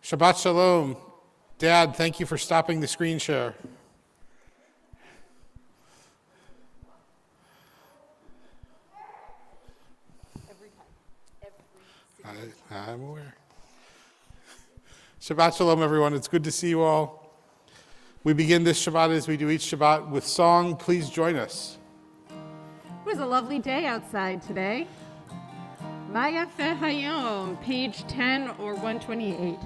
Shabbat Shalom. Dad, thank you for stopping the screen share. I'm aware. Shabbat Shalom, everyone. It's good to see you all. We begin this Shabbat as we do each Shabbat with song. Please join us. It was a lovely day outside today. Maya Hayom, page 10 or 128.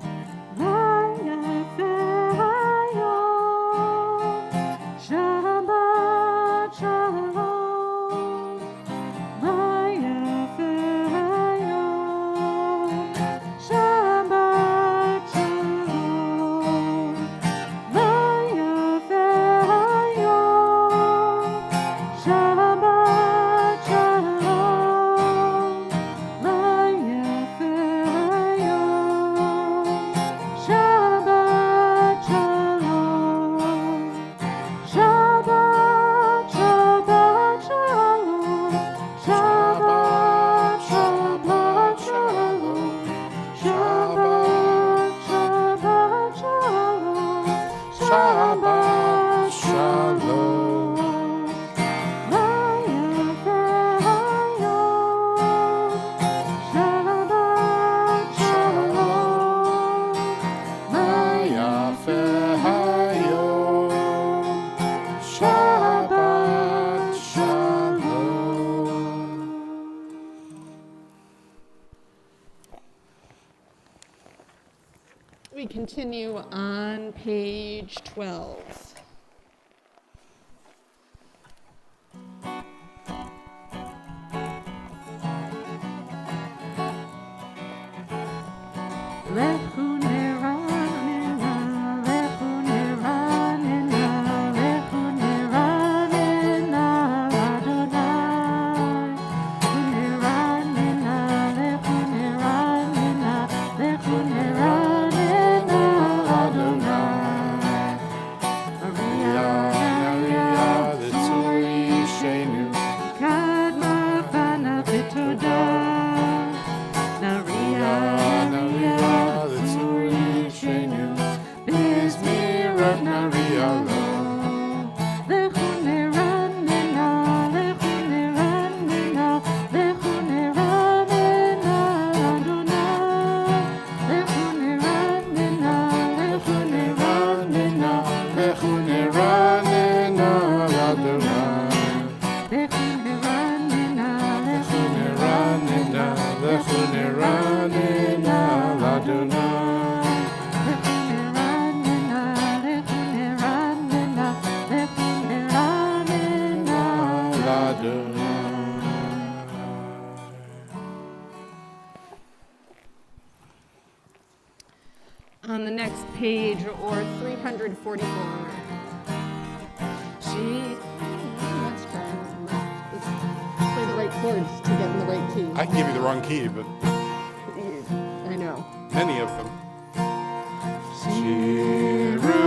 Maya Hayom, Shabbat Shalom. Maya Hayom, Shabbat Shalom. Maya Hayom, Shabbat Shalom. Maya Hayom, Shabbat Shalom. Shabbat, Shabbat Shalom. Shabbat, Shabbat Shalom. Shabbat, Shabbat Shalom. Shabbat Shalom. Maya Hayom, Shabbat Shalom. Maya Hayom, Shabbat Shalom. We continue on page 12. Lechu neranena, lechu neranena, lechu neranena, Adonai. Neranena, lechu neranena, lechu neranena, Adonai. Maria, Maria, the Tzuri Shenu. Kadma Chana V'Toda. Naria, Naria, the Tzuri Shenu. Bizmirot Naria Lo. Lechu neranena, lechu neranena, lechu neranena, Adonai. Lechu neranena, lechu neranena, Lechu neranena, Adonai. lechu neranena, lechu Neranena, lechu neranena, Adonai. lechu neranena, lechu neranena, lechu neranena. Adonai. On the next page, or 344. Let's try. Let's play the right chords to get in the right key. I can give you the wrong key, but I know. many of them. Shiru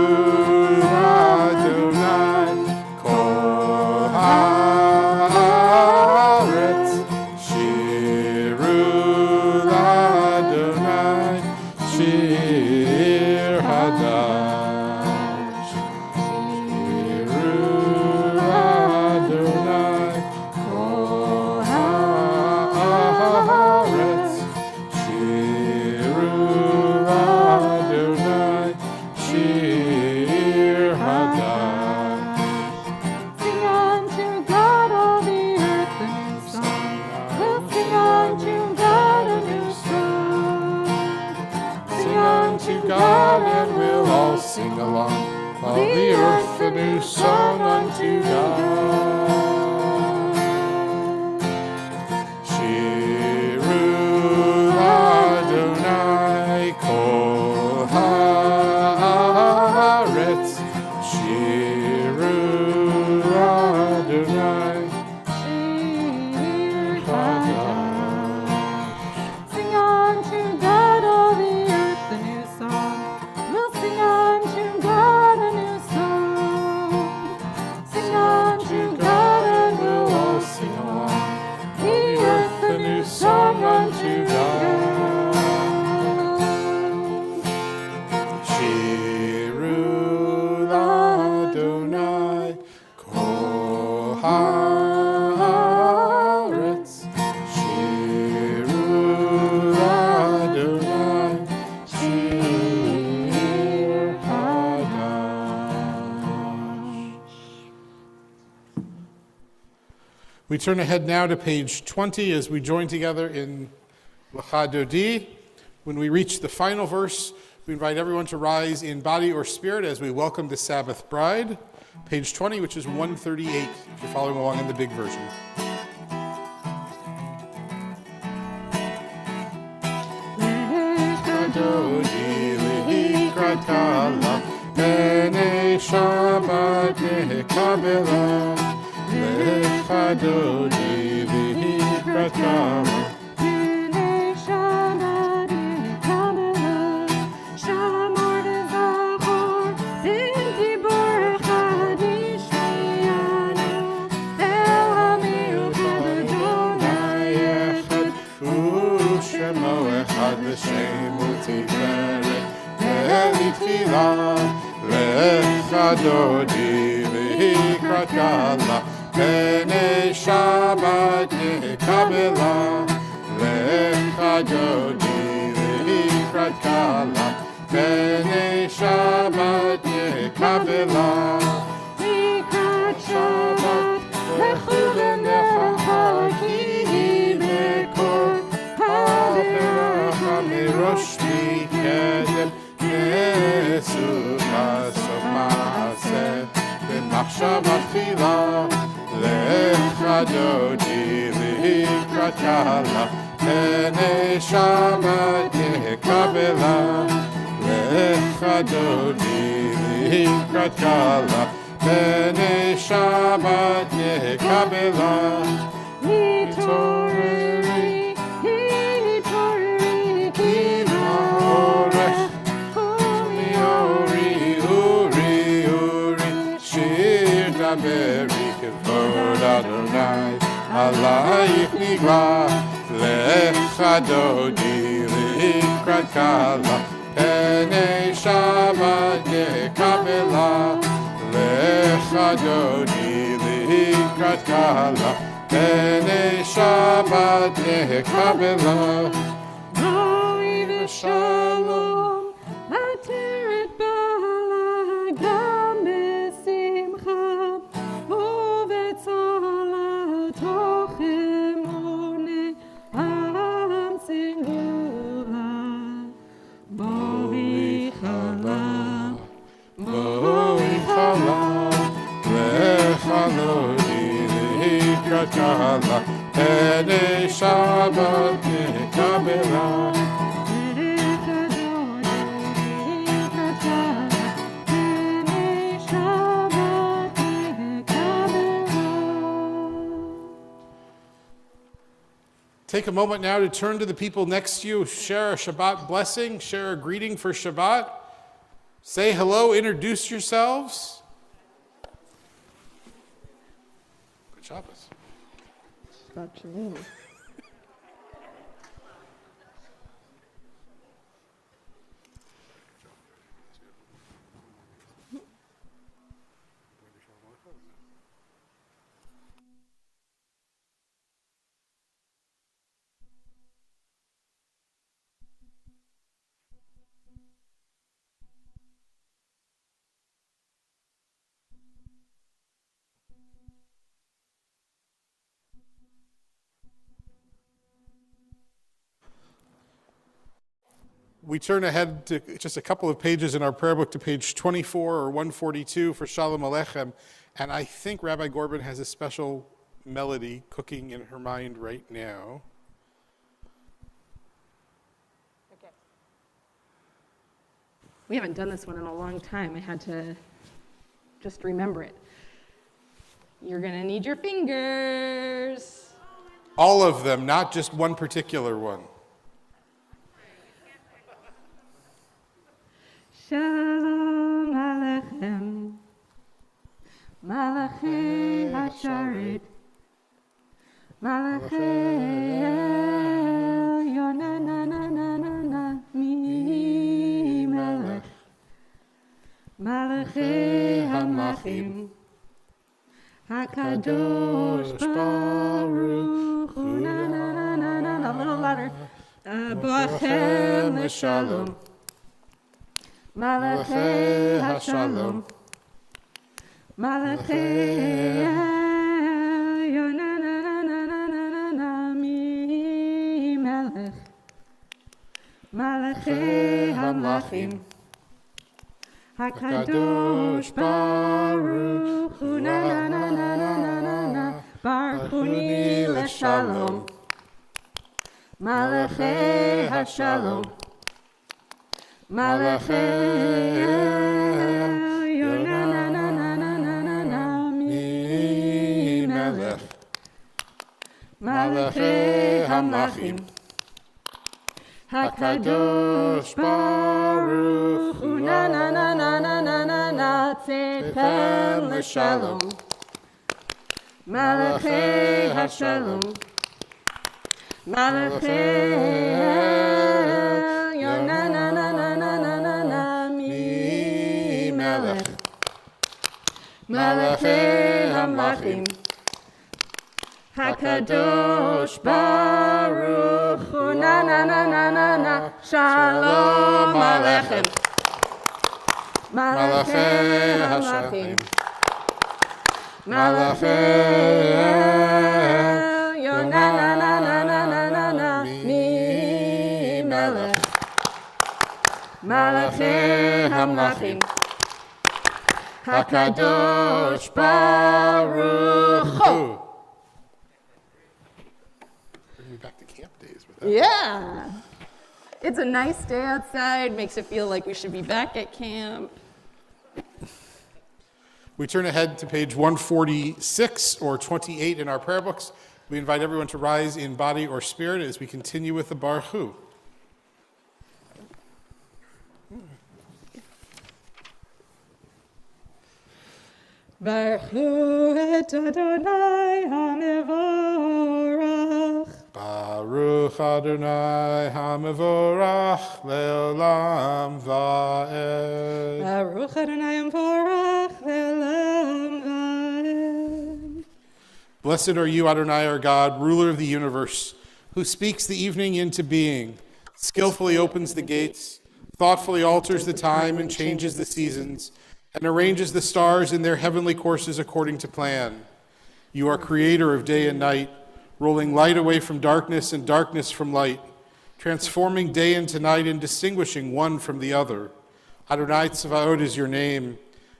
Adonai kol haaretz. Shiru Adonai shir hadash. Shiru Adonai kol haaretz. Shiru unto God, and we'll all sing along. All the earth a new song unto God. Shiru Adonai kol haaretz. Shiru Adonai. Sing unto God, all the earth, a new song. We'll sing unto God a new song. Sing unto God, and we'll all sing along. The earth, a new song unto God. Shiru Adonai kol haaretz. Shiru Adonai shir hadash. We turn ahead now to page 20 as we join together in Lecha Dodi. When we reach the final verse, we invite everyone to rise in body or spirit as we welcome the Sabbath bride. Page 20, which is 138, if you're following along in the big version. Lecha Dodi lehikrat kala, b'nei Shabbat nehekabela. Lecha Dodi lehikrat kala. L'shem u'tiferet ve'litfila. Lecha Dodi lehikrat kala, b'nei Shabbat nehekabela. Lecha Dodi lehikrat kala, b'nei Shabbat nehekabela. Likrat Shabbat lechu v'nechacha ki hi mekor ha'beracha merosh mikedem nesu asov ma'aseh b'machshava tfila. Lecha Dodi lehikrat kala, b'nei Shabbat nehekabela. Lecha Dodi lehikrat kala, b'nei Shabbat nehekabela. Hitoreri, hitoreri, ki ma'orech, umi ori, uri, uri, shir daberi kevod Adonai, alayich nigla. Lecha Dodi lehikrat kala, b'nei Shabbat nehekabela. Lecha Dodi lehikrat kala, b'nei Shabbat nehekabela. Noi v'shalom, ateret bala, gam b'simcha, u'v'tzala toch emune, am tzingura, bori chala, bori chala. Lecha Dodi lehikrat kala, b'nei Shabbat nehekabela. Lecha Dodi lehikrat kala, b'nei Shabbat nehekabela. Take a moment now to turn to the people next to you, share a Shabbat blessing, share a greeting for Shabbat. Say hello, introduce yourselves. Good Shabbos. Shabbat shalom. We turn ahead to just a couple of pages in our prayer book to page 24 or 142 for Shalom Aleichem. And I think Rabbi Gorbin has a special melody cooking in her mind right now. Okay. We haven't done this one in a long time. I had to just remember it. You're going to need your fingers. All of them, not just one particular one. Shalom Aleichem, Malachei Hasharet, Malachei El, na na na na na na, Mi Melech, Malachei Hamachim, Hakadosh Baruch Hu, na na na na na, a little louder, Boachem L'Shalom. Malachei Hashalom, Malachei El, na na na na na na na na, Mi Melech, Malachei Hamachim, Hakadosh Baruch Hu, na na na na na na na na, Baruch Huni L'Shalom, Malachei Hashalom. Malachei El, na na na na na na na na, Mi Melech, Malachei Hamachim, Hakadosh Baruch Hu, na na na na na na na na, Tzedchem L'Shalom, Malachei Hashalom, Malachei El, na na na na na na na na, Mi Melech, Malachei Hamachim, Hakadosh Baruch Hu, na na na na na na, Shalom Aleichem, Malachei Hamachim, Malachei El, na na na na na na na na, Mi Melech, Malachei Hamachim, Hakadosh Baruch Hu. Bring me back to camp days with that. Yeah. It's a nice day outside, makes it feel like we should be back at camp. We turn ahead to page 146 or 28 in our prayer books. We invite everyone to rise in body or spirit as we continue with the Baruch Hu. Baruch Hu et Adonai HaMevorach. Baruch Adonai HaMevorach le'olam va'ed. Baruch Adonai HaMevorach le'olam va'ed. Blessed are you, Adonai, our God, ruler of the universe, who speaks the evening into being, skillfully opens the gates, thoughtfully alters the time and changes the seasons, and arranges the stars in their heavenly courses according to plan. You are creator of day and night, rolling light away from darkness and darkness from light, transforming day into night and distinguishing one from the other. Adonai Tzvaot is your name.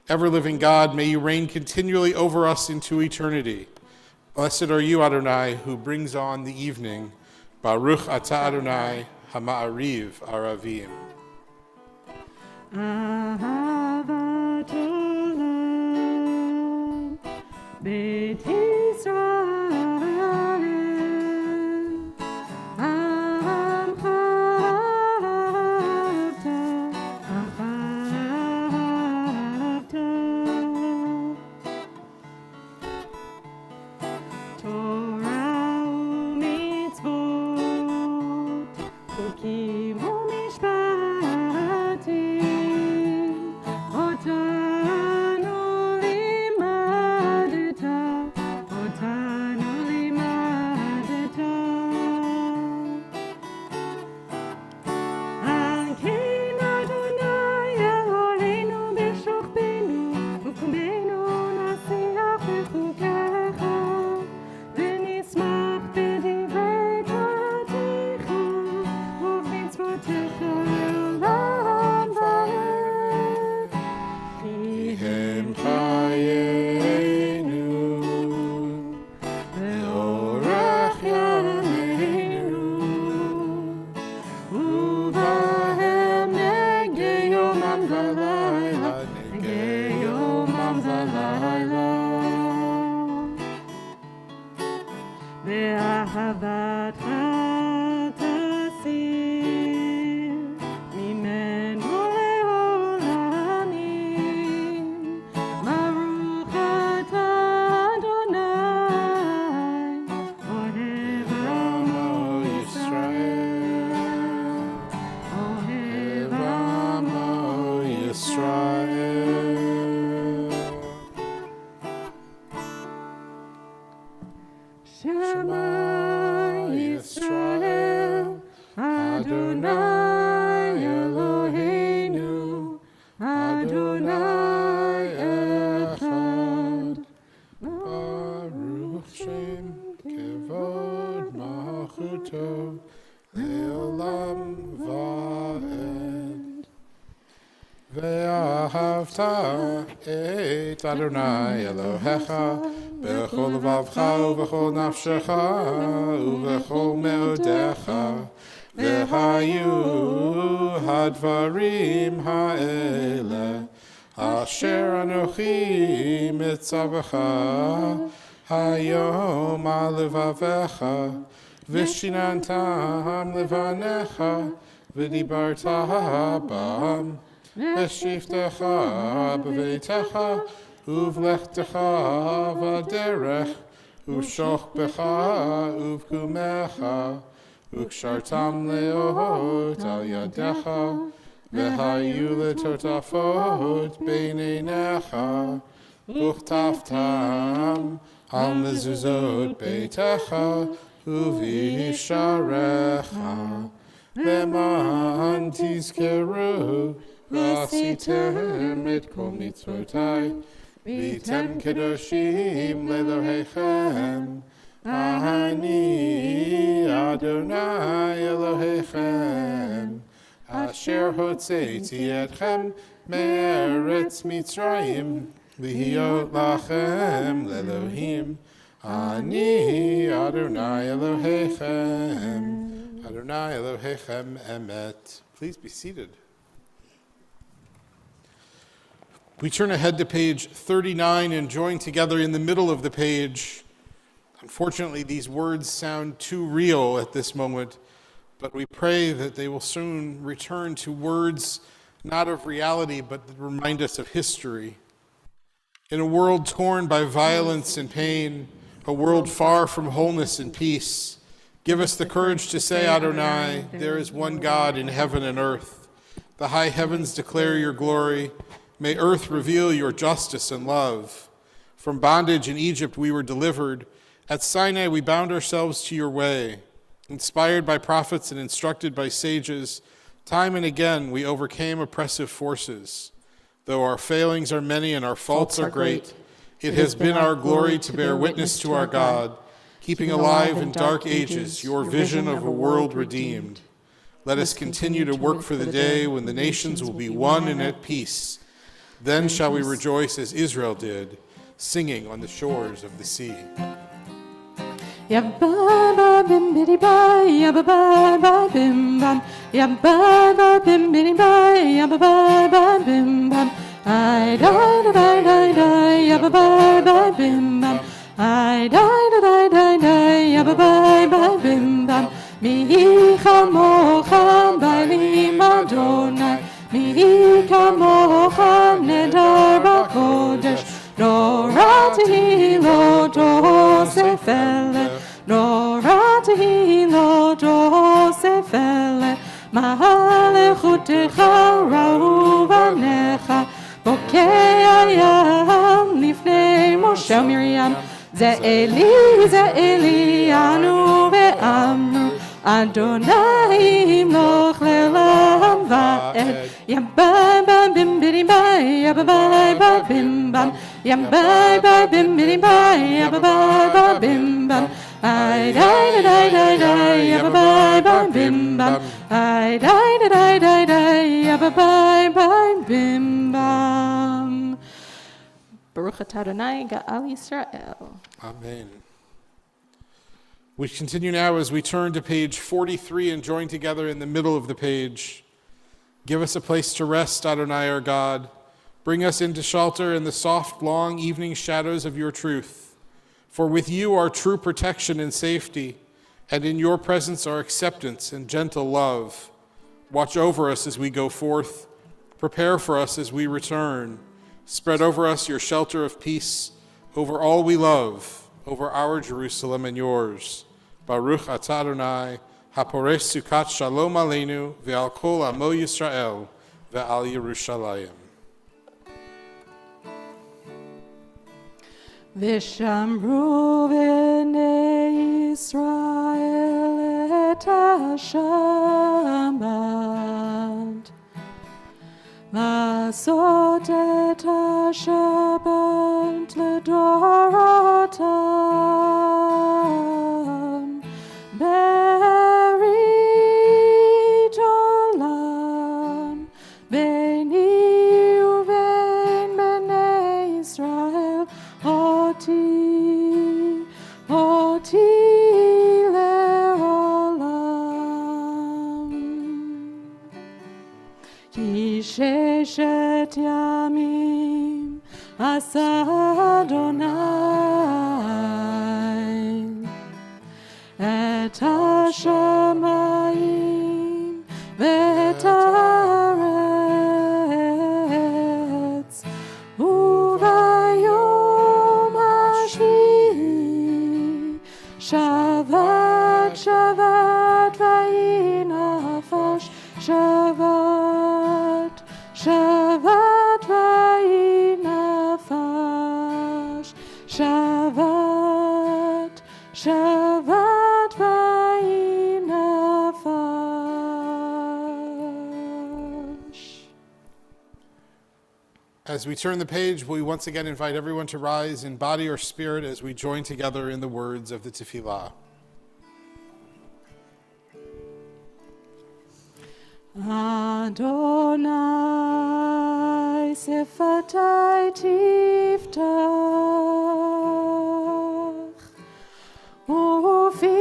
Ever-living God, may you reign continually over us into eternity. Blessed are you, Adonai, who brings on the evening. Baruch atah Adonai, hama'ariv aravim. Ahavat olam, Beit Yisrael, Amcha ahavta, Torah u'mitzvot, Chukim u'mishpatim, ואהבת את אדוני אלוהיך בכל לבבך ובכל נפשך ובכל מאודיך, והיו הדברים האלה אשר אנוכי מצווך היום על לבביך, ושיננתם לבניך ודיברת בם, ושבתך בביתך ובלכתך בדרך ושוכבך ובקומך, וקשרתם לאות על ידיך, והיו לטוטפות בין עיניך, וכתבתם על מזוזות ביתך ובשעריך, למען תזכרו ועשיתם את כל מצוותי, והייתם קדושים לאלוהיכם, אני אדוני אלוהיכם, אשר הוצאתי אתכם מארץ מצרים, להיות לכם לאלוהים, אני אדוני אלוהיכם, Adonai Elohechem Emet. Please be seated. We turn ahead to page 39 and join together in the middle of the page. Unfortunately, these words sound too real at this moment, but we pray that they will soon return to words not of reality, but that remind us of history. In a world torn by violence and pain, a world far from wholeness and peace, give us the courage to say, Adonai, there is one God in heaven and earth. The high heavens declare your glory. May earth reveal your justice and love. From bondage in Egypt we were delivered. At Sinai we bound ourselves to your way. Inspired by prophets and instructed by sages, time and again we overcame oppressive forces. Though our failings are many and our faults are great, it has been our glory to bear witness to our God, keeping alive in dark ages your vision of a world redeemed. Let us continue to work for the day when the nations will be one and at peace. Then shall we rejoice as Israel did, singing on the shores of the sea. Yabba bim bidi bye, yabba bye bye bim bam, yabba bye bim bidi bye, yabba bye bye bim bam. I die da die die die, yabba bye bye bim bam. I die da die die die, yabba bye bye bim bam. Mi chamocha b'alim Adonai, mi kamocha nedar b'kodesh. Norati lo Josefele, Norati lo Josefele, Mahalechutecha ra'u v'necha, bokei ayam lifnei Moshe Miriam, ze Eli anu ve'amnu, Adonai imloch le'olam va'ed. Yabba ba bim bidi bye, yabba bye ba bim bam, yabba ba bim bidi bye, yabba bye ba bim bam. I die da die die die, yabba bye ba bim bam. I die da die die die, yabba bye ba bim bam. Baruch atah Adonai Ga'al Yisrael. Amen. We continue now as we turn to page 43 and join together in the middle of the page. Give us a place to rest, Adonai our God. Bring us into shelter in the soft, long evening shadows of your truth. For with you are true protection and safety, and in your presence are acceptance and gentle love. Watch over us as we go forth. Prepare for us as we return. Spread over us your shelter of peace, over all we love, over our Jerusalem and yours. Baruch atah Adonai, haporesh sukat shalom aleinu, ve'al kol amo Yisrael, ve'al Yerushalayim. V'shamru b'nei Yisrael et ha-Shabbat, לעשות את השבת לדורותם, ברית עולם, בני כי ששת ימים עשה אדוני את השמיים ואת הארץ, וביום השביעי שבת שבת ויהי נפש, שבת שבת ויהי נפש, שבת שבת ויהי נפש. As we turn the page, we once again invite everyone to rise in body or spirit as we join together in the words of the tefillah. Adonai sifatai tiftach, ufi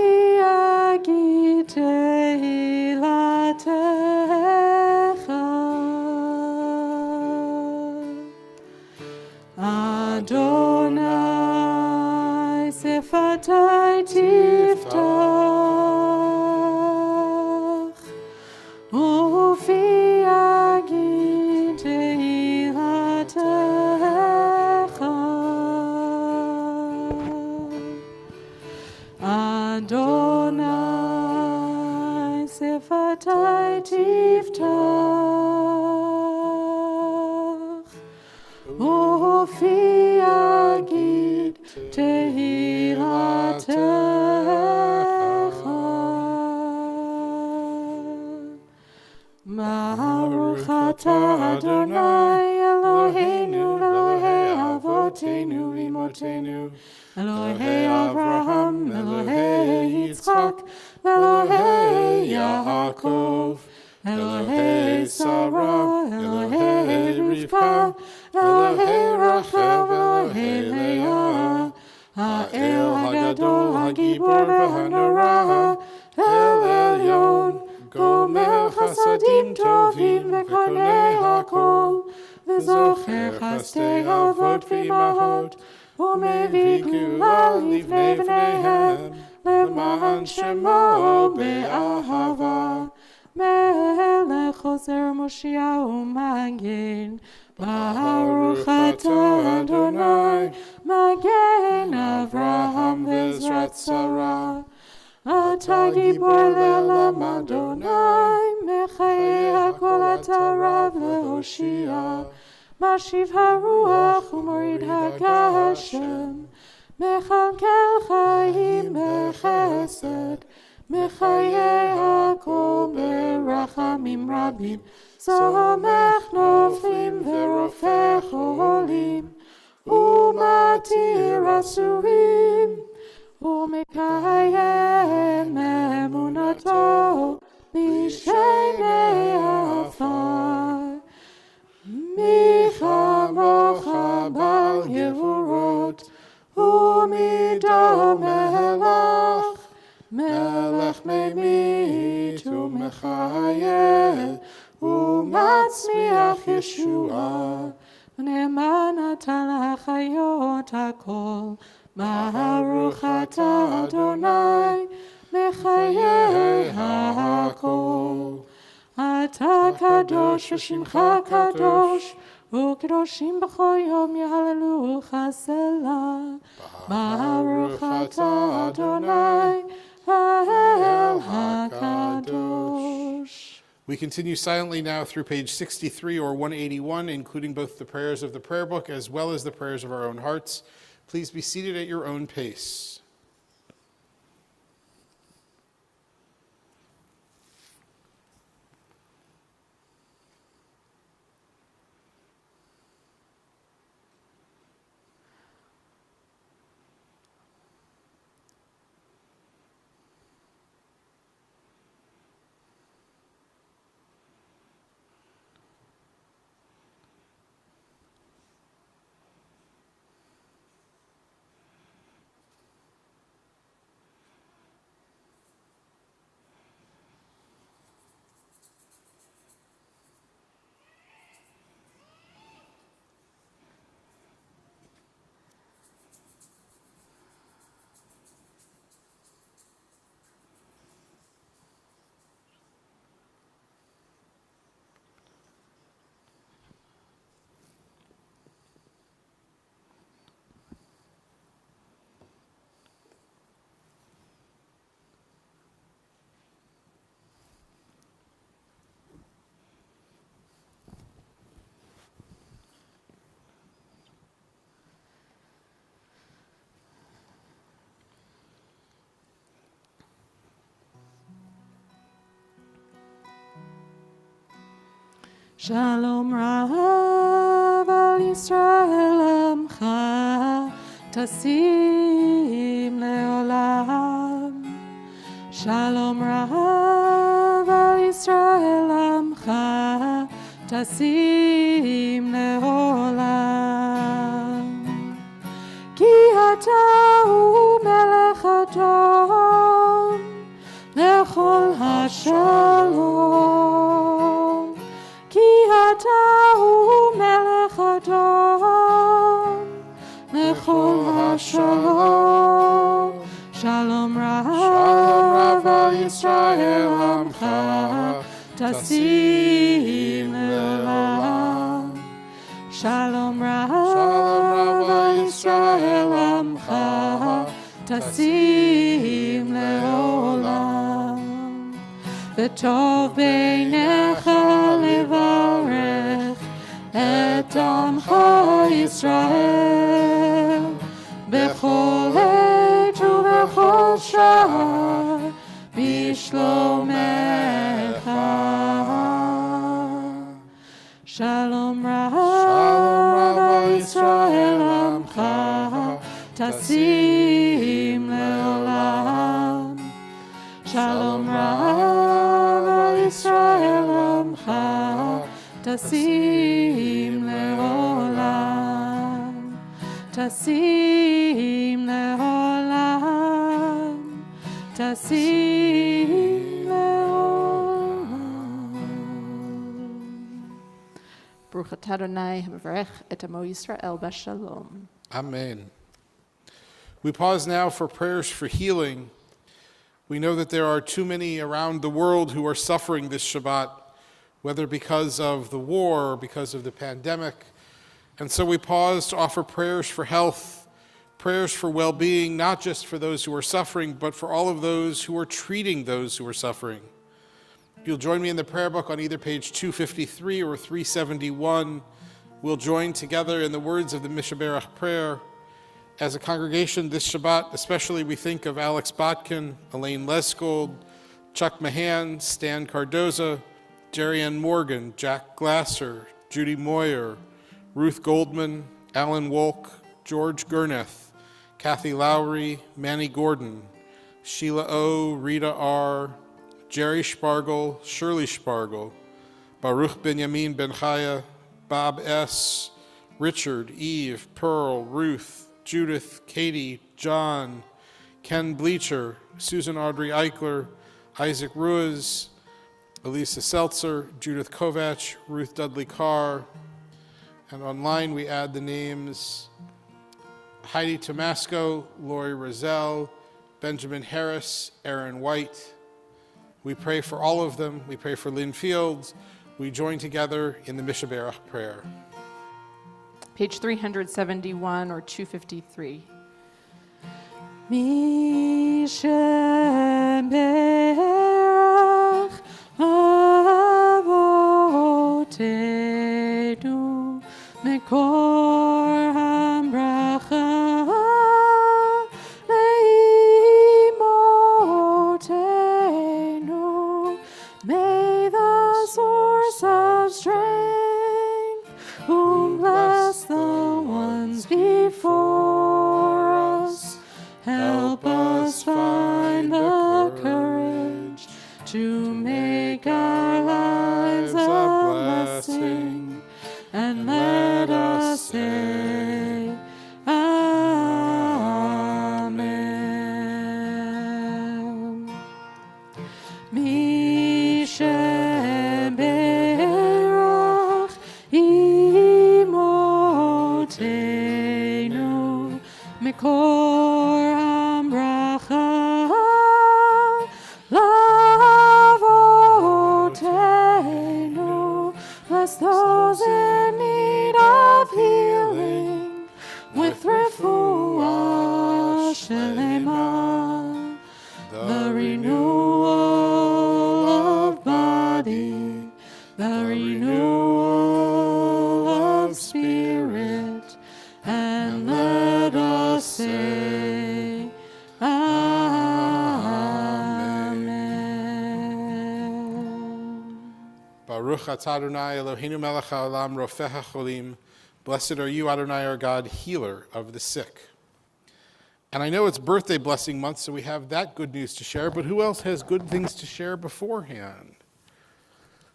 agitei latecha. Adonai sifatai tiftach, ufi agitei latecha. Adonai sifatai tiftach, ufi agitei latecha. Baruch atah Adonai Eloheinu Elohei Avotenu Imotenu, Elohei Avraham, Elohei Yitzchak, Elohei Yaakov, Elohei Sarah, Elohei Rivka, Elohei Rachel, Elohei Leah, Ha'el Hagadol, Hagibor v'Hanora, El Elyon, Gomel Chasadim Tovim v'Konei HaKol, v'Zocher Chasdei Avot v'Imahot, ומביא גאולה לבני בניהם, למען שמו באהבה. מלך עוזר מושיע ומגן, ברוך אתה אדוני, מגן אברהם ועזרת שרה. אתה גיבור לעולם אדוני, מחיי הכל אתה רב להושיע. משיב הרוח ומוריד הגשם, מכלכל חיים בחסד, מחיי הכל ברחמים רבים, סומך נופלים ורופא חולים, ומתיר אסורים, ומקיים אמונתו בשני עפר. מי כמוך בעל גבורות, ומידו מלך, מלך ממית ומחיה, ומצמיח ישועה. ונאמן אתה לחיות הכל, ברוך אתה אדוני, מחיי הכל. אתה קדוש ושמך קדוש, וקדושים בכל יום יהללוך סלה. ברוך אתה אדוני, האל הקדוש. We continue silently now through page 63 or 181, including both the prayers of the prayer book as well as the prayers of our own hearts. Please be seated at your own pace. Shalom Rav al Yisrael Amcha Tasim Leolam. Shalom Rav al Yisrael Amcha Tasim Leolam. Ki ata hu melech adon lechol hashalom. Ki ata hu melech adon lechol hashalom. Shalom Rav al Yisrael Amcha Tasim Leolam. Shalom Rav al Yisrael Amcha Tasim Leolam. V'tov beinecha levarech et amcha Yisrael bechol עת ובכל שעה בשלומך. Shalom Rav al Yisrael Amcha Tasim Leolam. Shalom Rav al Yisrael Amcha Tasim Leolam. Tasim Leolam. Tasim Leolam. Baruch atah Adonai hamevarech et amo Yisrael b'shalom. Amen. We pause now for prayers for healing. We know that there are too many around the world who are suffering this Shabbat, whether because of the war or because of the pandemic. And so we pause to offer prayers for health, prayers for well-being, not just for those who are suffering, but for all of those who are treating those who are suffering. If you'll join me in the prayer book on either page 253 or 371, we'll join together in the words of the Mishabarak Prayer. As a congregation this Shabbat, especially we think of Alex Botkin, Elaine Leskold, Chuck Mahan, Stan Cardoza, Jerry Ann Morgan, Jack Glasser, Judy Moyer, Ruth Goldman, Alan Wolk, George Gurneth, Kathy Lowry, Manny Gordon, Sheila O., Rita R., Jerry Spargle, Shirley Spargle, Baruch Benjamin Ben Chaya, Bob S., Richard, Eve, Pearl, Ruth, Judith, Katie, John, Ken Bleacher, Susan Audrey Eichler, Isaac Ruiz, Elisa Seltzer, Judith Kovach, Ruth Dudley Carr, and online we add the names Heidi Tomasco, Lori Rozelle, Benjamin Harris, Aaron White. We pray for all of them. We pray for Lynn Fields. We join together in the Mishabera Prayer. Page 371 or 253. Mishabarak avotenu mekor hambracha leimotenu. May the source of strength whom bless the ones before us, help us find the courage to make our lives a blessing, and let us say Amen. Mishaberach imotenu mekor hambracha lavotenu. Bless those in need of healing with refuah shelema, the renewal of body, the renewal of spirit, and let us say Amen. Baruch Baruch atah Adonai Eloheinu melech haolam rofeh hacholim. Blessed are you, Adonai, our God, healer of the sick. And I know it's birthday blessing month, so we have that good news to share, but who else has good things to share beforehand?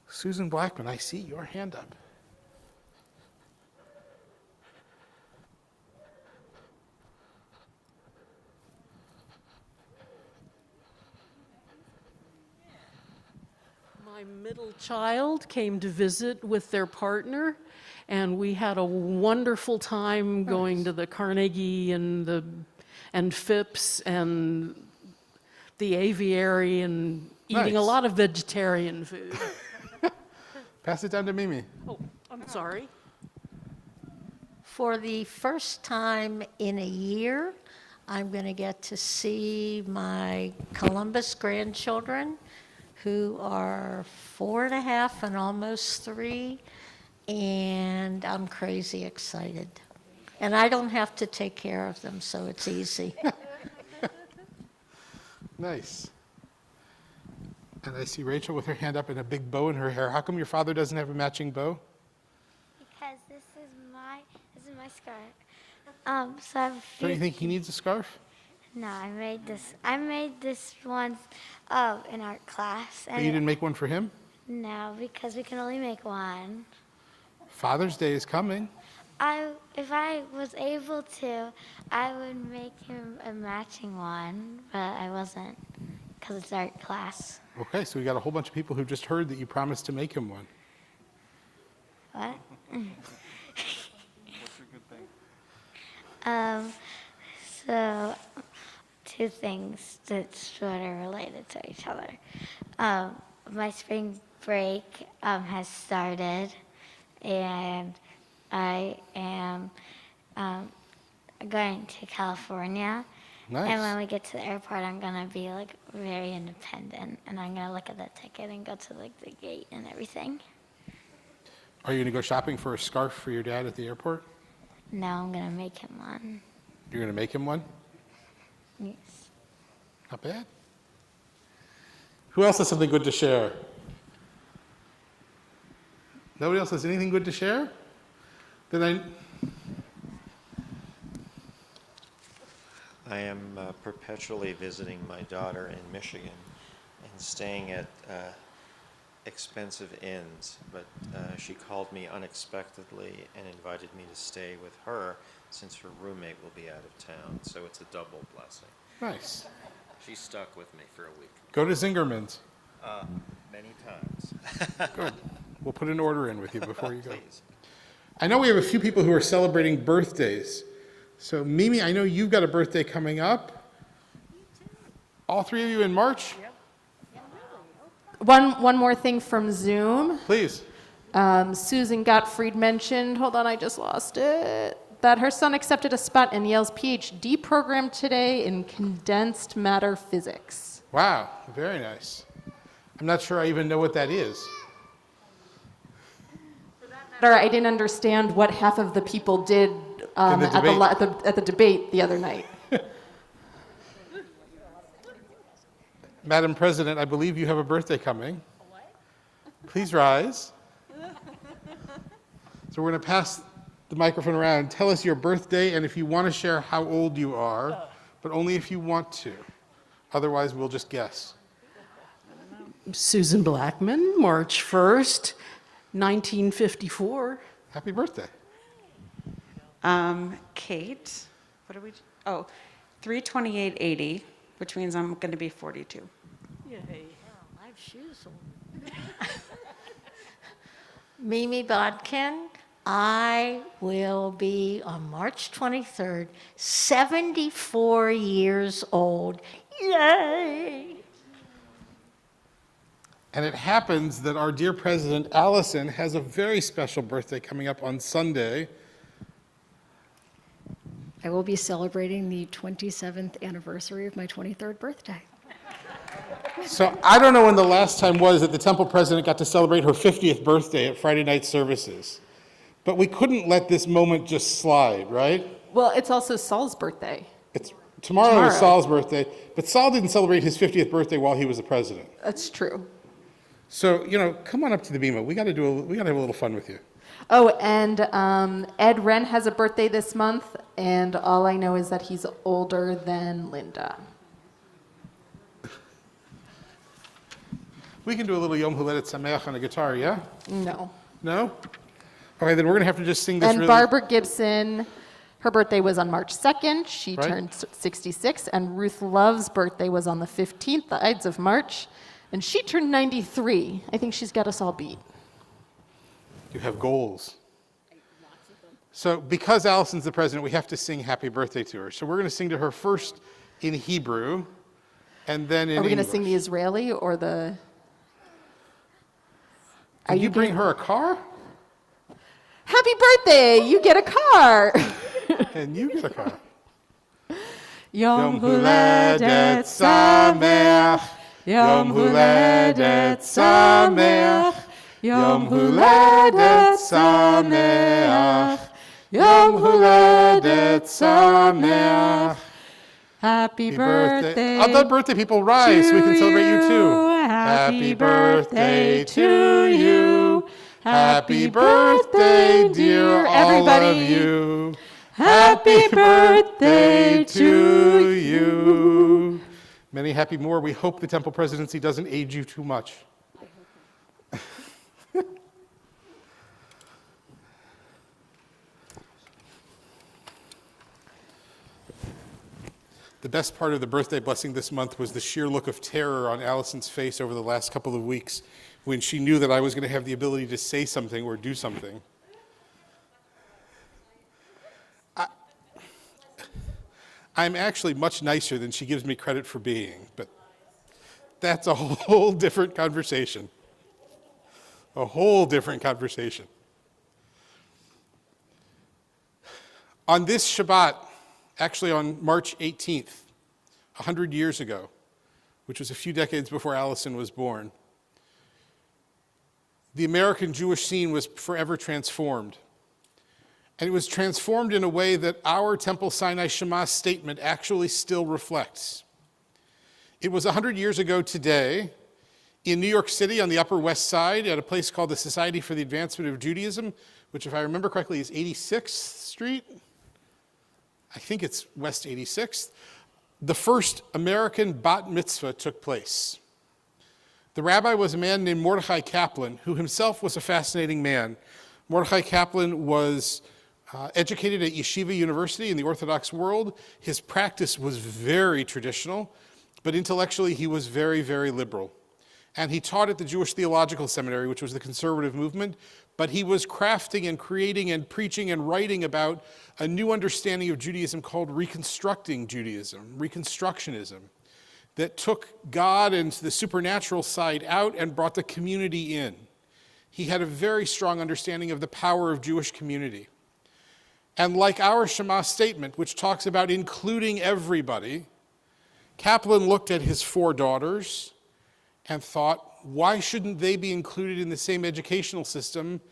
Susan Blackman, I see your hand up. My middle child came to visit with their partner, and we had a wonderful time going to the Carnegie and Phipps and the aviary and eating a Nice. lot of vegetarian food. Pass it down to Mimi. Oh, I'm sorry. For the first time in a year, I'm going to get to see my Columbus grandchildren, who are 4.5 and almost 3, and I'm crazy excited. And I don't have to take care of them, so it's easy. Nice. And I see Rachel with her hand up and a big bow in her hair. How come your father doesn't have a matching bow? Because this is my scarf. So I have a Don't you few. think he needs a scarf? No, I made this. I made this once in art class. But you didn't make one for him? No, because we can only make one. Father's Day is coming. If I was able to, I would make him a matching one, but I wasn't because it's art class. Okay, so we got a whole bunch of people who just heard that you promised to make him one. What? So, two things that sort of related to each other. My spring break has started, and I am going to California. Nice. And when we get to the airport, I'm gonna be like very independent, and I'm gonna look at the ticket and go to like the gate and everything. Are you going to go shopping for a scarf for your dad at the airport? No, I'm gonna make him one. You're going to make him one? Yes. Not bad. Who else has something good to share? Nobody else has anything good to share? Then I am perpetually visiting my daughter in Michigan and staying at expensive inns, but she called me unexpectedly and invited me to stay with her since her roommate will be out of town, so it's a double blessing. nice. She's stuck with me for a week. Go to Zingerman's. Many times. Good. We'll put an order in with you before you go. Please. I know we have a few people who are celebrating birthdays. So Mimi, I know you've got a birthday coming up. All three of you in March? One more thing from Zoom. Please. Susan Gottfried mentioned, hold on, I just lost it, that her son accepted a spot in Yale's PhD program today in condensed matter physics. Wow, very nice. I'm not sure I even know what that is. Or I didn't understand what half of the people did In the debate. at the debate the other night. Madam President, I believe you have a birthday coming. Please rise. So we're going to pass the microphone around. Tell us your birthday and if you want to share how old you are, but only if you want to. Otherwise, we'll just guess. Susan Blackman, March 1st, 1954. Happy birthday. Kate, what are we, oh, 32880, which means I'm going to be 42. Yay. I have shoes on. Mimi Bodkin, I will be on March 23rd, 74 years old. Yay! And it happens that our dear President Allison has a very special birthday coming up on Sunday. I will be celebrating the 27th anniversary of my 23rd birthday. So I don't know when the last time was that the temple president got to celebrate her 50th birthday at Friday night services. But we couldn't let this moment just slide, right? Well, it's also Saul's birthday. It's tomorrow is Tomorrow. Saul's birthday, but Saul didn't celebrate his 50th birthday while he was the president. That's true. So, come on up to the bima. We got to have a little fun with you. Oh, and Ed Wren has a birthday this month, and all I know is that he's older than Linda. We can do a little Yom Huledet Sameach on a guitar, yeah? No. No? Okay, then we're going to have to just sing this And really... Barbara Gibson, her birthday was on March 2nd. She Right. turned 66. And Ruth Love's birthday was on the 15th, the Ides of March. And she turned 93. I think she's got us all beat. You have goals. So because Allison's the president, we have to sing happy birthday to her. So we're going to sing to her first in Hebrew, and then in Are we going to English. sing the Israeli or the... Did you bring her a car? Happy birthday! You get a car! And you get a car. Yom Huledet Sameach, Yom Huledet Sameach, Yom Huledet Sameach, Yom Huledet Sameach. Happy birthday. I'll let birthday people rise so we can celebrate you too. Happy birthday to you. Happy birthday, dear all of you. Happy birthday to you. Many happy more. We hope the temple presidency doesn't age you too much. The best part of the birthday blessing this month was the sheer look of terror on Allison's face over the last couple of weeks when she knew that I was going to have the ability to say something or do something. I'm actually much nicer than she gives me credit for being, but that's a whole different conversation. A whole different conversation. On this Shabbat, actually on March 18th, 100 years ago, which was a few decades before Allison was born, the American Jewish scene was forever transformed. And it was transformed in a way that our Temple Sinai Shema statement actually still reflects. It was 100 years ago today in New York City on the Upper West Side at a place called the Society for the Advancement of Judaism, which if I remember correctly is 86th Street. I think it's West 86th. The first American bat mitzvah took place. The rabbi was a man named Mordechai Kaplan, who himself was a fascinating man. Mordechai Kaplan was educated at Yeshiva University in the Orthodox world. His practice was very traditional, but intellectually he was very, very liberal. And he taught at the Jewish Theological Seminary, which was the conservative movement, but he was crafting and creating and preaching and writing about a new understanding of Judaism called Reconstructing Judaism, Reconstructionism, that took God and the supernatural side out and brought the community in. He had a very strong understanding of the power of Jewish community. And like our Shema statement, which talks about including everybody, Kaplan looked at his 4 daughters and thought, why shouldn't they be included in the same educational system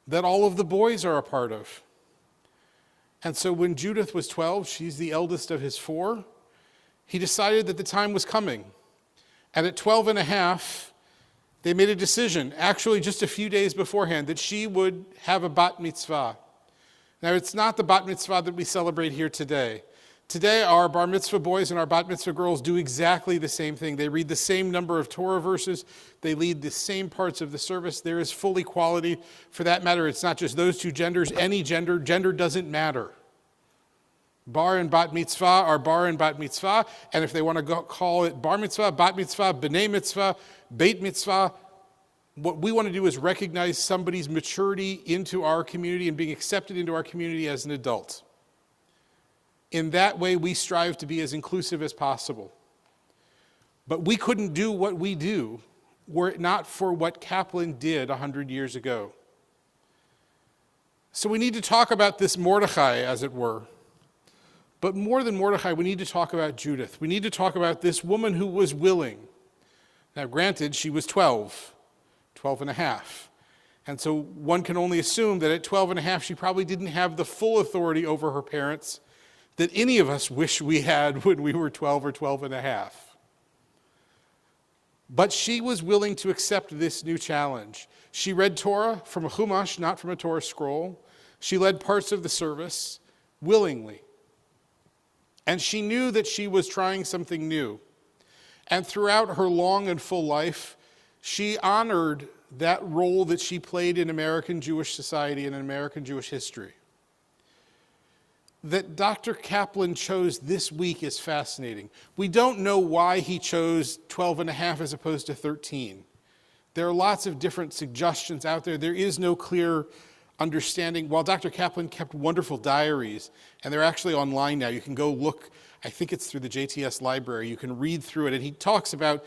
that all of the boys are a part of? And so when Judith was 12, she's the eldest of his 4, he decided that the time was coming. And at 12 and a half, they made a decision, actually just a few days beforehand, that she would have a bat mitzvah. Now, it's not the bat mitzvah that we celebrate here today. Today, our bar mitzvah boys and our bat mitzvah girls do exactly the same thing. They read the same number of Torah verses. They lead the same parts of the service. There is full equality. For that matter, it's not just those two genders. Any gender doesn't matter. Bar and bat mitzvah are bar and bat mitzvah. And if they want to call it bar mitzvah, bat mitzvah, b'nai mitzvah, beit mitzvah, what we want to do is recognize somebody's maturity into our community and being accepted into our community as an adult. In that way, we strive to be as inclusive as possible. But we couldn't do what we do were it not for what Kaplan did 100 years ago. So we need to talk about this Mordechai, as it were. But more than Mordechai, we need to talk about Judith. We need to talk about this woman who was willing. Now, granted, she was 12 and a half. And so one can only assume that at 12 and a half, she probably didn't have the full authority over her parents that any of us wish we had when we were 12 or 12 and a half. But she was willing to accept this new challenge. She read Torah from a Chumash, not from a Torah scroll. She led parts of the service willingly. And she knew that she was trying something new. And throughout her long and full life, she honored that role that she played in American Jewish society and in American Jewish history. That Dr. Kaplan chose this week is fascinating. We don't know why he chose 12 and a half as opposed to 13. There are lots of different suggestions out there. There is no clear understanding. While Dr. Kaplan kept wonderful diaries, and they're actually online now, you can go look, I think it's through the JTS library, you can read through it, and he talks about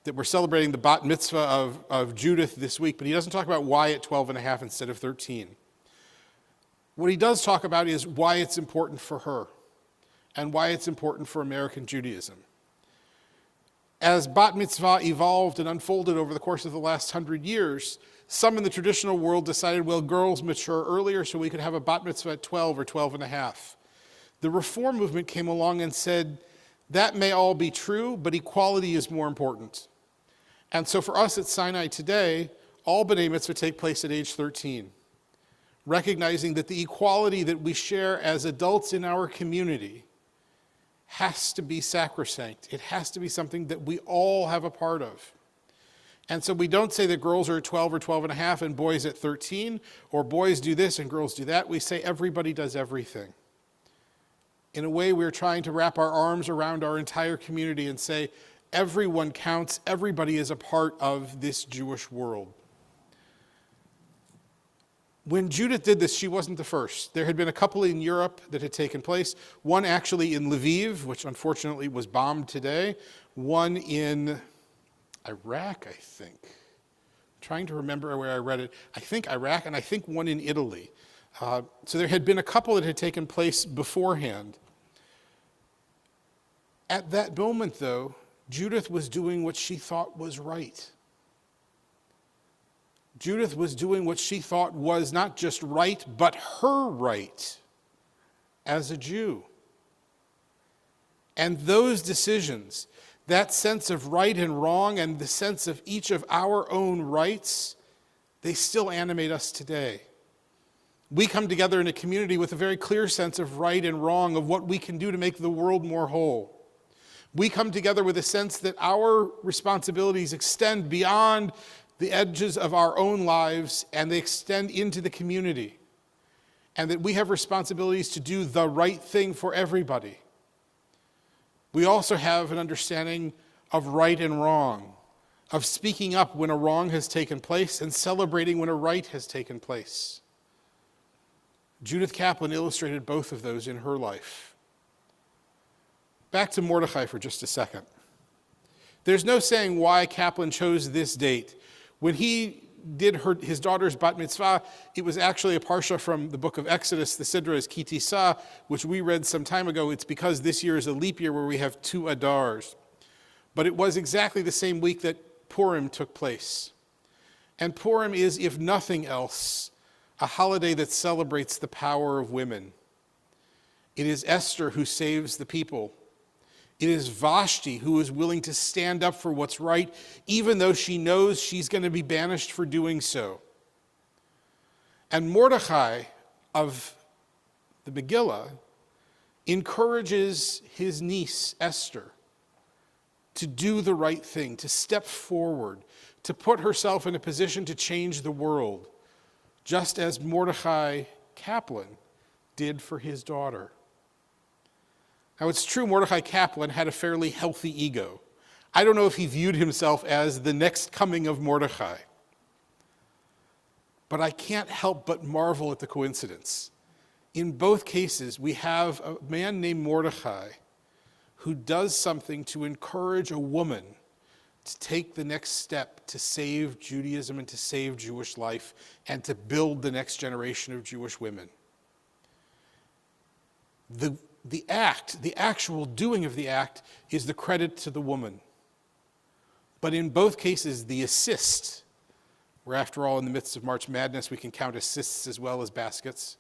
that we're celebrating the bat mitzvah of Judith this week, but he doesn't talk about why at 12 and a half instead of 13. What he does talk about is why it's important for her and why it's important for American Judaism. As bat mitzvah evolved and unfolded over the course of the last 100 years, some in the traditional world decided, well, girls mature earlier, so we could have a bat mitzvah at 12 or 12 and a half. The Reform movement came along and said, that may all be true, but equality is more important. And so for us at Sinai today, all B'nai Mitzvah take place at age 13, recognizing that the equality that we share as adults in our community has to be sacrosanct. It has to be something that we all have a part of. And so we don't say that girls are at 12 or 12 and a half and boys at 13, or boys do this and girls do that. We say everybody does everything. In a way, we're trying to wrap our arms around our entire community and say, everyone counts, everybody is a part of this Jewish world. When Judith did this, she wasn't the first. There had been a couple in Europe that had taken place. One actually in Lviv, which unfortunately was bombed today. One in Iraq, I think. I'm trying to remember where I read it. I think Iraq, and I think one in Italy. So there had been a couple that had taken place beforehand. At that moment, though, Judith was doing what she thought was right. Judith was doing what she thought was not just right, but her right as a Jew. And those decisions, that sense of right and wrong and the sense of each of our own rights, they still animate us today. We come together in a community with a very clear sense of right and wrong, of what we can do to make the world more whole. We come together with a sense that our responsibilities extend beyond the edges of our own lives and they extend into the community. And that we have responsibilities to do the right thing for everybody. We also have an understanding of right and wrong, of speaking up when a wrong has taken place and celebrating when a right has taken place. Judith Kaplan illustrated both of those in her life. Back to Mordechai for just a second. There's no saying why Kaplan chose this date. When he did his daughter's bat mitzvah, it was actually a parsha from the book of Exodus. The Sidra is Ki Tisa, which we read some time ago. It's because this year is a leap year where we have 2 Adars. But it was exactly the same week that Purim took place. And Purim is, if nothing else, a holiday that celebrates the power of women. It is Esther who saves the people. It is Vashti who is willing to stand up for what's right, even though she knows she's going to be banished for doing so. And Mordechai of the Megillah encourages his niece, Esther, to do the right thing, to step forward, to put herself in a position to change the world, just as Mordechai Kaplan did for his daughter. Now, it's true Mordechai Kaplan had a fairly healthy ego. I don't know if he viewed himself as the next coming of Mordechai. But I can't help but marvel at the coincidence. In both cases, we have a man named Mordechai who does something to encourage a woman to take the next step to save Judaism and to save Jewish life and to build the next generation of Jewish women. The actual doing of the act is the credit to the woman. But in both cases, the assist, where after all in the midst of March Madness we can count assists as well as baskets,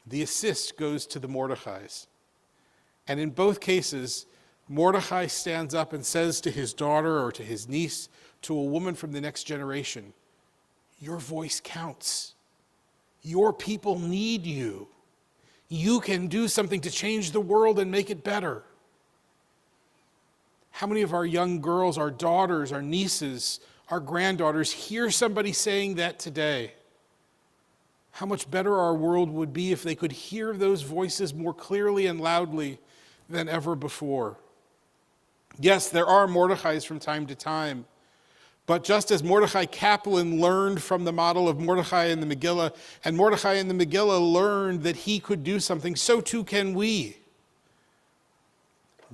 the assist goes to the Mordechais. And in both cases, Mordecai stands up and says to his daughter or to his niece, to a woman from the next generation, your voice counts. Your people need you. You can do something to change the world and make it better. How many of our young girls, our daughters, our nieces, our granddaughters hear somebody saying that today? How much better our world would be if they could hear those voices more clearly and loudly than ever before. Yes, there are Mordechais from time to time, but just as Mordecai Kaplan learned from the model of Mordecai in the Megillah, and Mordecai in the Megillah learned that he could do something, so too can we.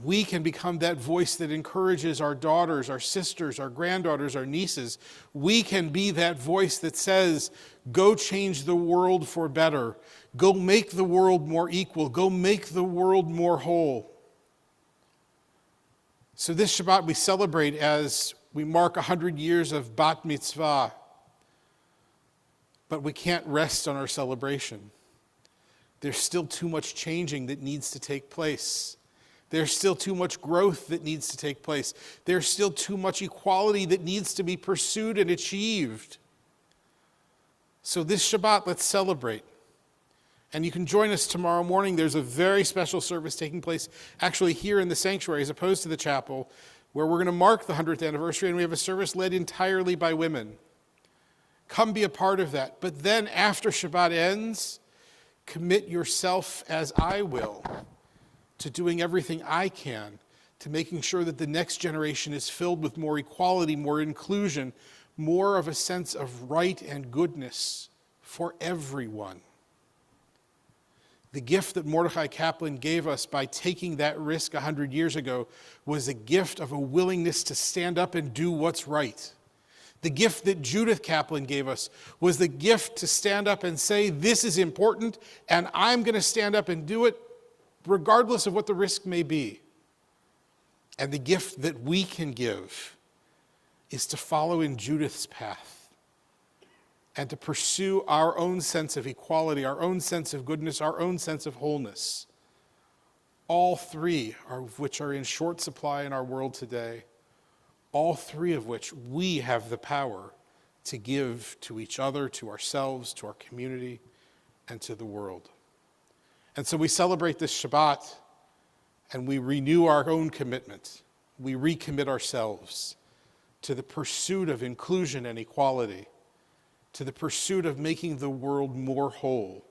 We can become that voice that encourages our daughters, our sisters, our granddaughters, our nieces. We can be that voice that says, go change the world for better. Go make the world more equal. Go make the world more whole. So this Shabbat we celebrate as we mark 100 years of Bat Mitzvah. But we can't rest on our celebration. There's still too much changing that needs to take place. There's still too much growth that needs to take place. There's still too much equality that needs to be pursued and achieved. So this Shabbat, let's celebrate. And you can join us tomorrow morning. There's a very special service taking place actually here in the sanctuary as opposed to the chapel, where we're going to mark the 100th anniversary, and we have a service led entirely by women. Come be a part of that. But then after Shabbat ends, commit yourself, as I will, to doing everything I can to making sure that the next generation is filled with more equality, more inclusion, more of a sense of right and goodness for everyone. The gift that Mordecai Kaplan gave us by taking that risk 100 years ago was a gift of a willingness to stand up and do what's right. The gift that Judith Kaplan gave us was the gift to stand up and say, this is important, and I'm going to stand up and do it regardless of what the risk may be. And the gift that we can give is to follow in Judith's path and to pursue our own sense of equality, our own sense of goodness, our own sense of wholeness. All three of which are in short supply in our world today. All three of which we have the power to give to each other, to ourselves, to our community, and to the world. And so we celebrate this Shabbat, and we renew our own commitment. We recommit ourselves to the pursuit of inclusion and equality, to the pursuit of making the world more whole,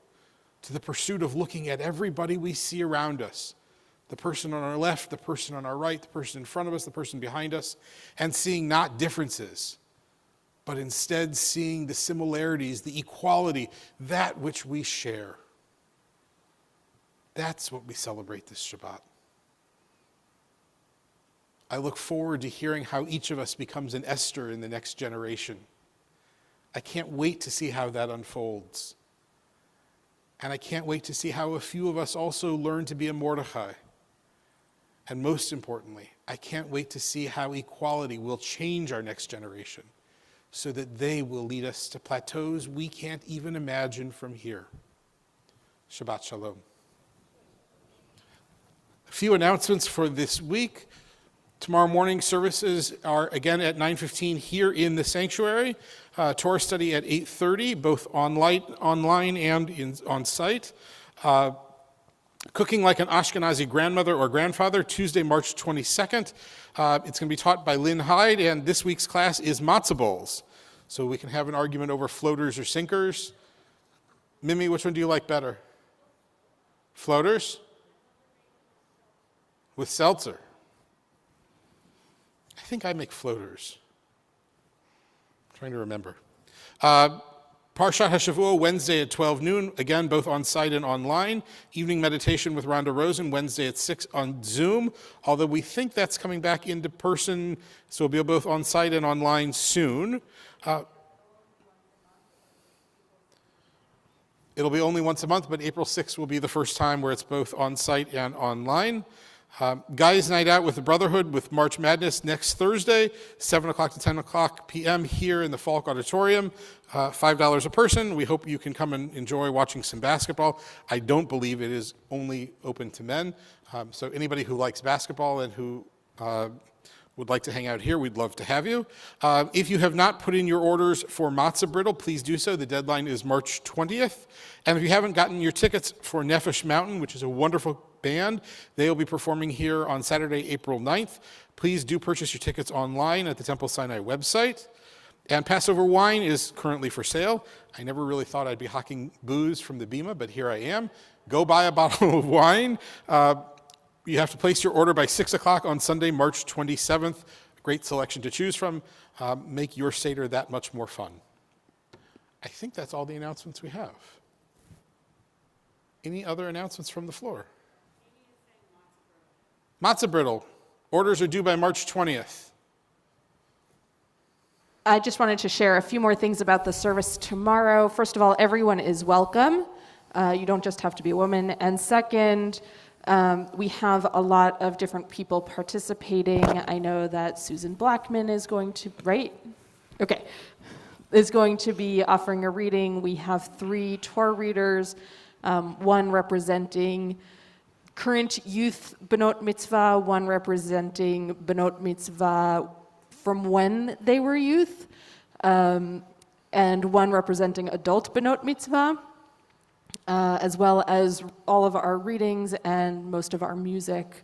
to the pursuit of looking at everybody we see around us, the person on our left, the person on our right, the person in front of us, the person behind us, and seeing not differences, but instead seeing the similarities, the equality, that which we share. That's what we celebrate this Shabbat. I look forward to hearing how each of us becomes an Esther in the next generation. I can't wait to see how that unfolds. And I can't wait to see how a few of us also learn to be a Mordecai. And most importantly, I can't wait to see how equality will change our next generation so that they will lead us to plateaus we can't even imagine from here. Shabbat Shalom. A few announcements for this week. Tomorrow morning services are again at 9:15 here in the sanctuary. Torah study at 8:30, both online and on site. Cooking like an Ashkenazi grandmother or grandfather, Tuesday, March 22nd. It's going to be taught by Lynn Hyde, and this week's class is matzah bowls. So we can have an argument over floaters or sinkers. Mimi, which one do you like better? Floaters? With seltzer. I think I make floaters. I'm trying to remember. Parshat HaShavua, Wednesday at 12 noon, again, both on site and online. Evening meditation with Rhonda Rosen, Wednesday at 6 on Zoom, although we think that's coming back into person, so it'll be both on site and online soon. It'll be only once a month, but April 6th will be the first time where it's both on site and online. Guys Night Out with the Brotherhood with March Madness next Thursday, 7 o'clock to 10 o'clock p.m. here in the Falk Auditorium, $5 a person. We hope you can come and enjoy watching some basketball. I don't believe it is only open to men, so anybody who likes basketball and who would like to hang out here, we'd love to have you. If you have not put in your orders for Matzah Brittle, please do so. The deadline is March 20th. And if you haven't gotten your tickets for Nefesh Mountain, which is a wonderful band, they will be performing here on Saturday, April 9th. Please do purchase your tickets online at the Temple Sinai website. And Passover Wine is currently for sale. I never really thought I'd be hawking booze from the Bima, but here I am. Go buy a bottle of wine. You have to place your order by 6 o'clock on Sunday, March 27th. A great selection to choose from. Make your Seder that much more fun. I think that's all the announcements we have. Any other announcements from the floor? Matzah Brittle. Orders are due by March 20th. I just wanted to share a few more things about the service tomorrow. First of all, everyone is welcome. You don't just have to be a woman. And second, we have a lot of different people participating. I know that Susan Blackman is going to, right? Okay, is going to be offering a reading. We have 3 Torah readers, one representing current youth Benot Mitzvah, one representing Benot Mitzvah from when they were youth, and one representing adult Benot Mitzvah. As well as all of our readings and most of our music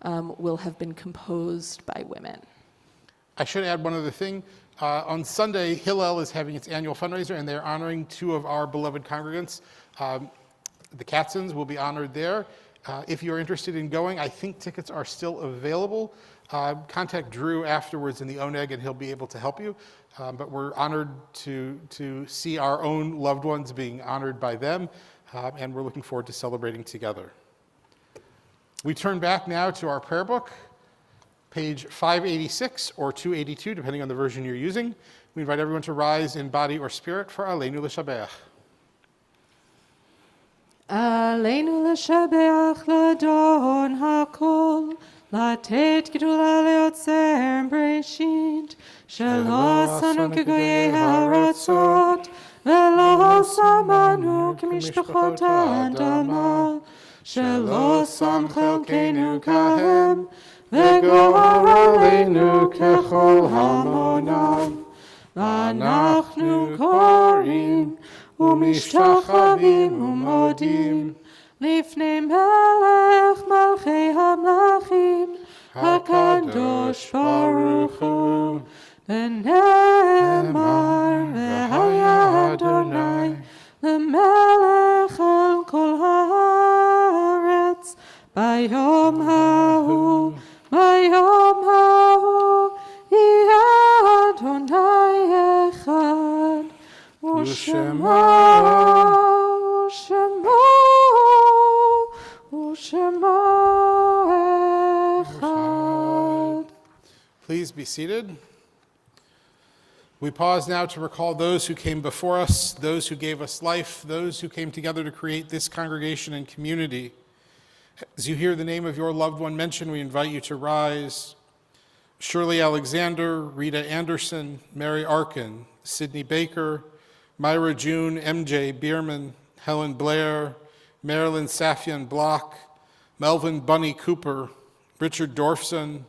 will have been composed by women. I should add one other thing. On Sunday, Hillel is having its annual fundraiser, and they're honoring 2 of our beloved congregants. The Katzens will be honored there. If you're interested in going, I think tickets are still available. Contact Drew afterwards in the Oneg, and he'll be able to help you. But we're honored to see our own loved ones being honored by them, and we're looking forward to celebrating together. We turn back now to our prayer book, page 586 or 282, depending on the version you're using. We invite everyone to rise in body or spirit for Aleinu L'Shabeach. עלינו לשבח לאדון הכל, לתת גדולה ליוצר בראשית, שלא עשנו כגויי הארצות, ולא שמנו כמשפחות האדמה, שלא שם חלקנו כהם, וגוער עלינו ככל המונם. ואנחנו קוראים ומשתחווים ומודים לפני מלך מלכי המלכים, הקדוש ברוך הוא, ונאמר והיה אדוני למלך על כל הארץ ביום ההוא, ביום ההוא יהיה אדוני אחד, ושמו אחד. Please be seated. We pause now to recall those who came before us, those who gave us life, those who came together to create this congregation and community. As you hear the name of your loved one mentioned, we invite you to rise. Shirley Alexander, Rita Anderson, Mary Arkin, Sydney Baker, Myra June, MJ Bierman, Helen Blair, Marilyn Safian Block, Melvin Bunny Cooper, Richard Dorfson,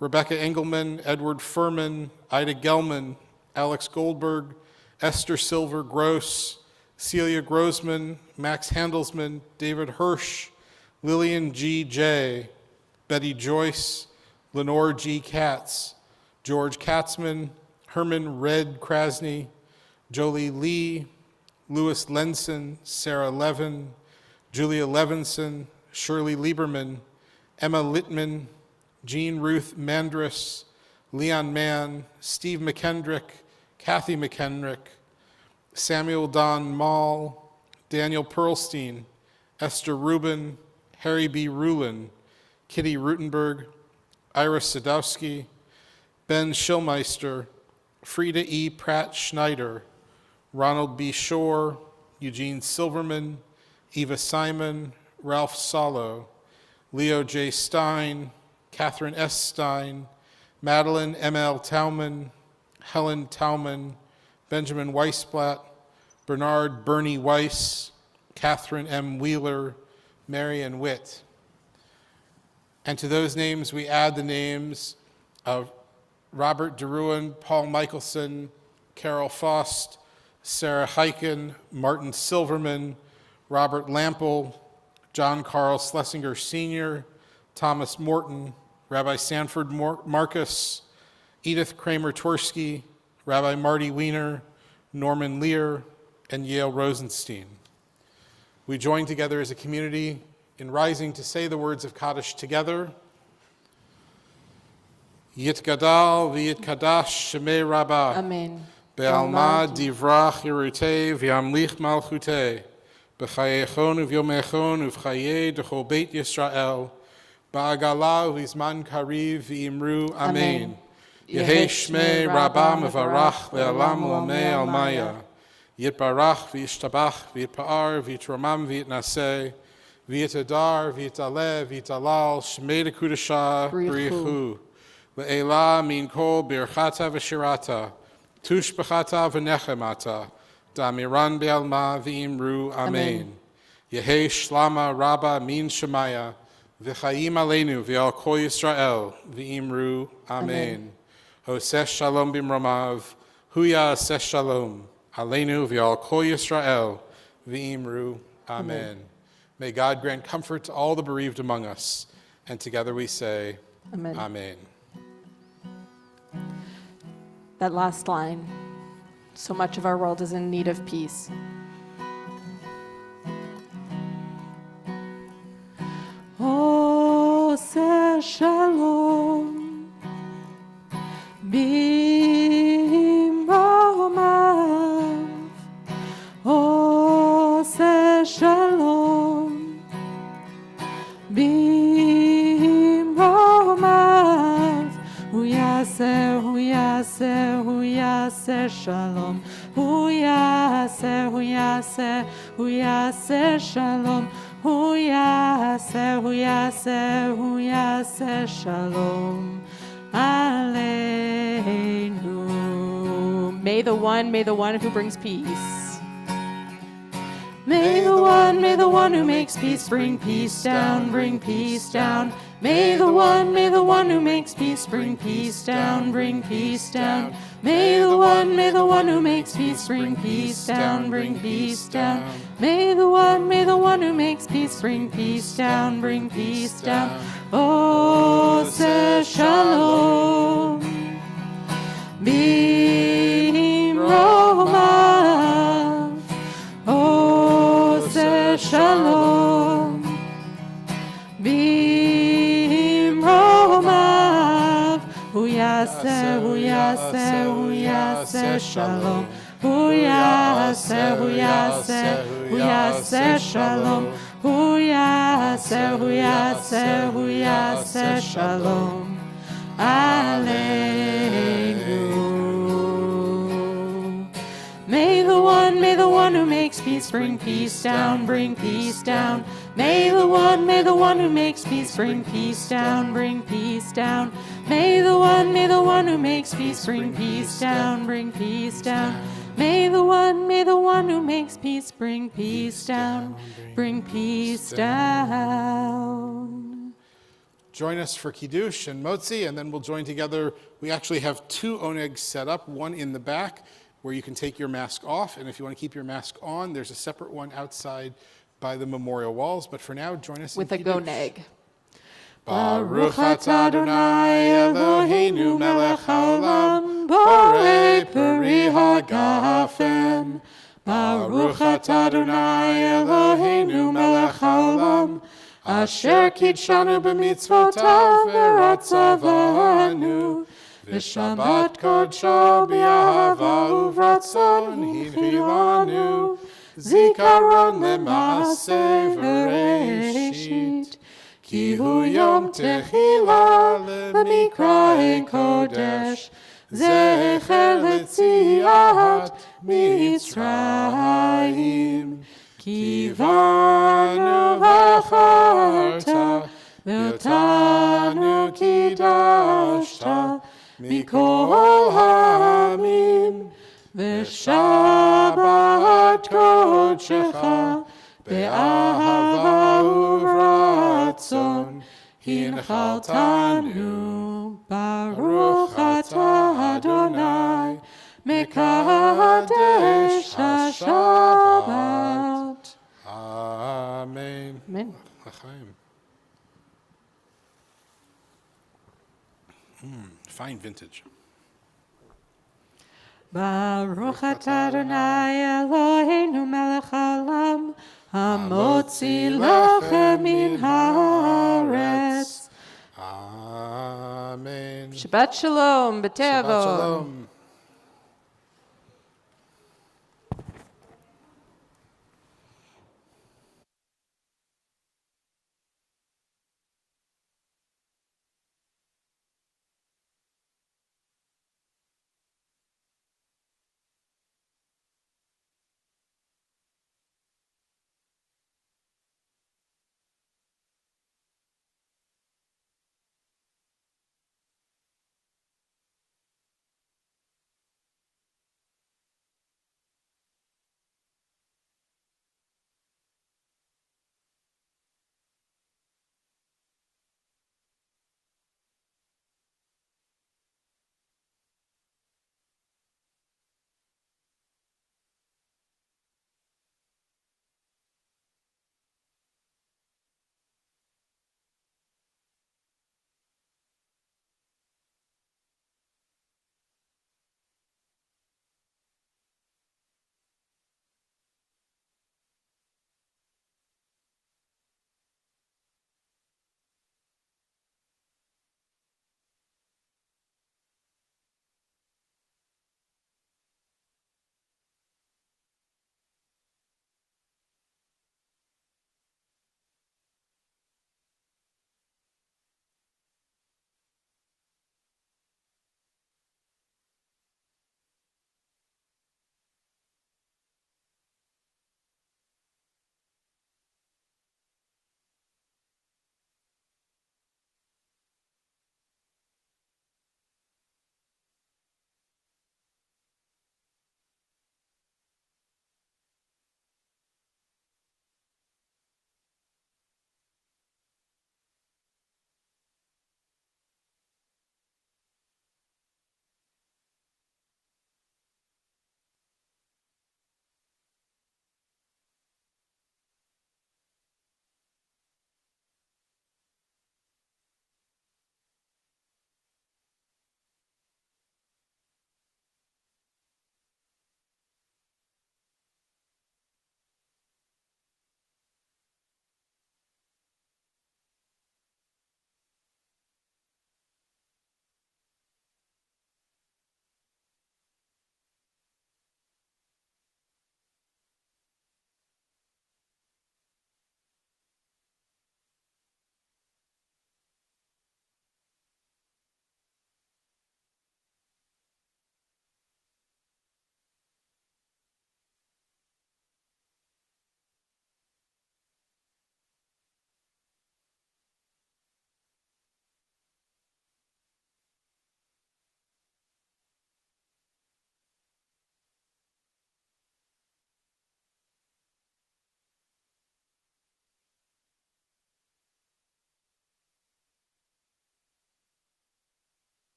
Rebecca Engelman, Edward Furman, Ida Gelman, Alex Goldberg, Esther Silver Gross, Celia Grossman, Max Handelsman, David Hirsch, Lillian G. J., Betty Joyce, Lenore G. Katz, George Katzman, Herman Red Krasny, Jolie Lee, Louis Lenson, Sarah Levin, Julia Levinson, Shirley Lieberman, Emma Littman, Jean Ruth Mandris, Leon Mann, Steve McKendrick, Kathy McKendrick, Samuel Don Mall, Daniel Perlstein, Esther Rubin, Harry B. Rulin, Kitty Rutenberg, Iris Sadowski, Ben Schillmeister, Frida E. Pratt Schneider, Ronald B. Shore, Eugene Silverman, Eva Simon, Ralph Salo, Leo J. Stein, Catherine S. Stein, Madeline M.L. Tauman, Helen Tauman, Benjamin Weisblatt, Bernard Bernie Weiss, Catherine M. Wheeler, Marion Witt. And to those names, we add the names of Robert DeRuin, Paul Michelson, Carol Faust, Sarah Heiken, Martin Silverman, Robert Lample, John Carl Schlesinger Sr., Thomas Morton, Rabbi Sanford Marcus, Edith Kramer Tversky, Rabbi Marty Wiener, Norman Lear, and Yale Rosenstein. We join together as a community in rising to say the words of Kaddish together. Yitgadal v'yitkadash shemei Rabbah. Amen. Be'alma divrach yerutei v'yamlich malchutei. B'chayechon u'vyomechon u'v'chayei d'chol beit Yisrael. Ba'agala u'vizman kariv v'imru Amen. Yehei shmei Rabbah mevarach le'alam u'amei almaya. Yitbarach v'yishtabach v'yitpa'ar v'yitromam v'yitnaseh. V'yitadar v'yitaleh v'yitalal shmei dekudashah b'richu. Le'ela min kol birchata v'shirata. Tush b'chata v'nechemata. Damiran be'alma v'imru Amen. Yehei shlama rabba min shemaya. V'chaim aleinu v'al kol Yisrael v'imru Amen. Hoseh shalom b'mromav. Huya aseh shalom. Aleinu v'al kol Yisrael v'imru Amen. May God grant comfort to all the bereaved among us. And together we say, Amen. Amen. That last line. So much of our world is in need of peace. Oseh shalom b'mromav. Oseh shalom b'mromav. Hu yaseh shalom. Hu yaseh shalom. Hu yaseh shalom aleinu. May the one who brings peace. May the one who makes peace bring peace down, bring peace down. May the one who makes peace bring peace down, bring peace down. May the one who makes peace bring peace down, bring peace down. May the one who makes peace bring peace down, bring peace down. Oseh shalom b'mromav. Oseh shalom b'mromav. Hu yaseh shalom. Hu yaseh shalom. Hu yaseh shalom aleinu. May the one who makes peace bring peace down, bring peace down. May the one who makes peace bring peace down, bring peace down. May the one who makes peace bring peace down, bring peace down. May the one who makes peace bring peace down, bring peace down. Join us for Kiddush and Motzi, and then we'll join together. We actually have 2 onegs set up, one in the back where you can take your mask off, and if you want to keep your mask on, there's a separate one outside by the memorial walls. But for now, join us With in a Kiddush. goneg. Baruch atah Adonai Eloheinu melech haolam, borei peri hagafen. Baruch atah Adonai Eloheinu melech haolam, asher kidshanu b'mitzvotav v'ratzavanu. V'shabbat kodsho b'ahava uvratzon hinchilanu, zikaron lema'aseh v'reishit. Ki hu yom techila lemikra'e kodesh, zecher letziat Mitzrayim. Ki vanu v'acharta ואותנו קידשת מכל העמים, ושבת קודשך באהבה וברצון הנחלתנו. ברוך אתה אדוני מקדש השבת. Amen. Amen. L'chaim. Fine vintage. ברוך אתה אדוני אלוהינו מלך העולם, המוציא לחם מן הארץ. Amen. Shabbat shalom, Shabbat b'tevo. shalom.